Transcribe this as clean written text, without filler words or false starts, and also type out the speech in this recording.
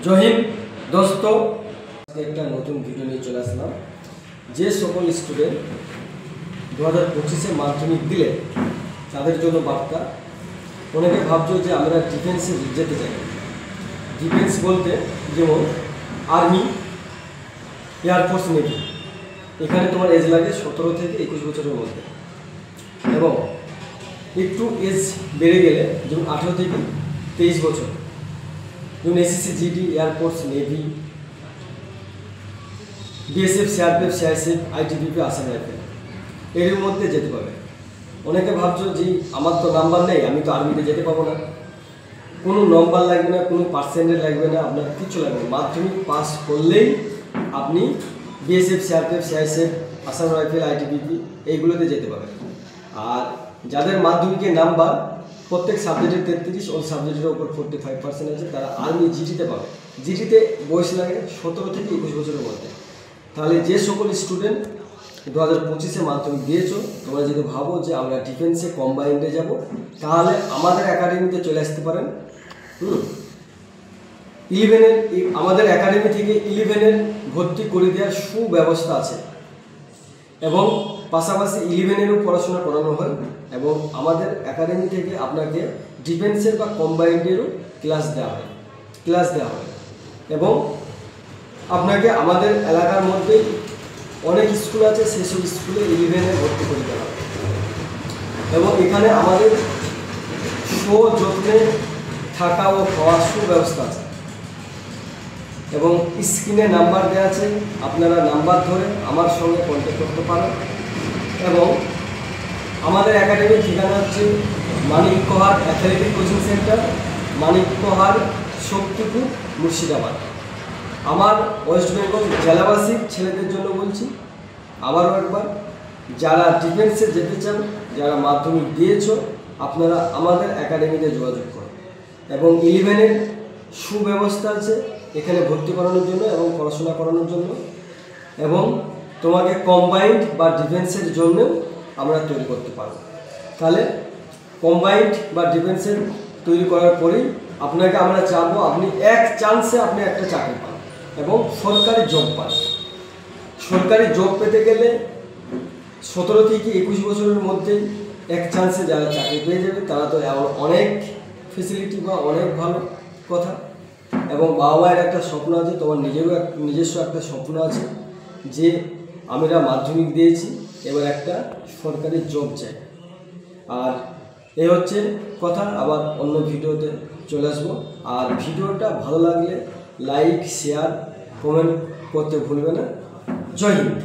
জয় হিন্দ দোস্ত, একটা নতুন ভিডিও নিয়ে চলে আসলাম। যে সকল স্টুডেন্ট 2025-এ মাধ্যমিক দিলে তাদের জন্য বার্তা। অনেকে ভাবছো যে আমরা ডিফেন্সে যেতে চাই। ডিফেন্স বলতে যেমন আর্মি, এয়ারফোর্স, নেভি। এখানে তোমার এজ লাগে 17 থেকে 21 বছরের মধ্যে, এবং একটু এজ বেড়ে গেলে যেমন 18 থেকে 23 বছর, যেমন SSC, GD, air force, navy, BSF, CRPF, CISF, ITBP, Assam rifle, এর মধ্যে যেতে পারবে। অনেকে ভাবছো যে আমার তো নাম্বার নেই, আমি তো আর্মিতে যেতে পারবো না। কোনো নম্বর লাগবে না, কোনো পার্সেন্টেজ লাগবে না, আপনার কিছু লাগবে না। মাধ্যমিক পাস করলেই আপনি BSF, CRPF, CISF, Assam rifle, ITBP এইগুলোতে যেতে পারবেন। আর যাদের মাধ্যমিকের নাম্বার প্রত্যেক সাবজেক্টের 33, ওই সাবজেক্টের ওপর 45% আছে, তারা আর্মি জিডিতে পাবে। জিডিতে বয়স লাগে 17 থেকে 21 বছরের মধ্যে। তাহলে যে সকল স্টুডেন্ট 2025-এ মাধ্যমিক দিয়েছো, তোমরা যদি ভাবো যে আমরা ডিফেন্সে কম্বাইন্ডে যাব, তাহলে আমাদের একাডেমিতে চলে আসতে পারেন। 11-এর আমাদের একাডেমি থেকে 11-এর ভর্তি করে দেওয়ার সুব্যবস্থা আছে, এবং পাশাপাশি 11-এরও পড়াশোনা করানো হয়, এবং আমাদের একাডেমি থেকে আপনাকে ডিফেন্সের বা কম্বাইন্ডেরও ক্লাস দেওয়া হয়। এবং আপনাকে আমাদের এলাকার মধ্যে অনেক স্কুল আছে, সেসব স্কুলে 11-এ ভর্তি করে দেওয়া হবে। এবং এখানে আমাদের সযত্নে থাকা ও খাওয়ার সুব্যবস্থা আছে, এবং স্ক্রিনে নাম্বার দেওয়া আছে, আপনারা নাম্বার ধরে আমার সঙ্গে কন্ট্যাক্ট করতে পারেন। এবং আমাদের একাডেমির ঠিকানা হচ্ছে Manikkahat athletic coaching centre, Manikkahat, Shaktipur, Murshidabad. আমার ওয়েস্ট বেঙ্গল জেলাবাসীর ছেলেদের জন্য বলছি আবারও একবার, যারা ডিফেন্সে যেতে চান, যারা মাধ্যমিক দিয়েছ, আপনারা আমাদের একাডেমিতে যোগাযোগ করুন। এবং 11-এর সুব্যবস্থা আছে এখানে ভর্তি করানোর জন্য এবং পড়াশোনা করানোর জন্য, এবং তোমাকে কম্বাইন্ড বা ডিফেন্সের জন্যও আমরা তৈরি করতে পারবো। তাহলে কম্বাইন্ড বা ডিফেন্সের তৈরি করার পরেই আপনাকে আমরা চাবো আপনি এক চান্সে আপনি একটা চাকরি পান এবং সরকারি জব পান। সরকারি জব পেতে গেলে 17 থেকে 21 বছরের মধ্যেই এক চান্সে যারা চাকরি পেয়ে যাবে, তারা তো অনেক ফেসিলিটি বা অনেক ভালো কথা। এবং বাবা মায়ের একটা স্বপ্ন আছে, তোমার নিজস্ব একটা স্বপ্ন আছে যে আমরা মাধ্যমিক দিয়েছি, এবার একটা সরকারি জব চাই। আর এই হচ্ছে কথা। আবার অন্য ভিডিওতে চলে আসবো। আর ভিডিওটা ভালো লাগলে লাইক, শেয়ার, কমেন্ট করতে ভুলবে না। জয় হিন্দ।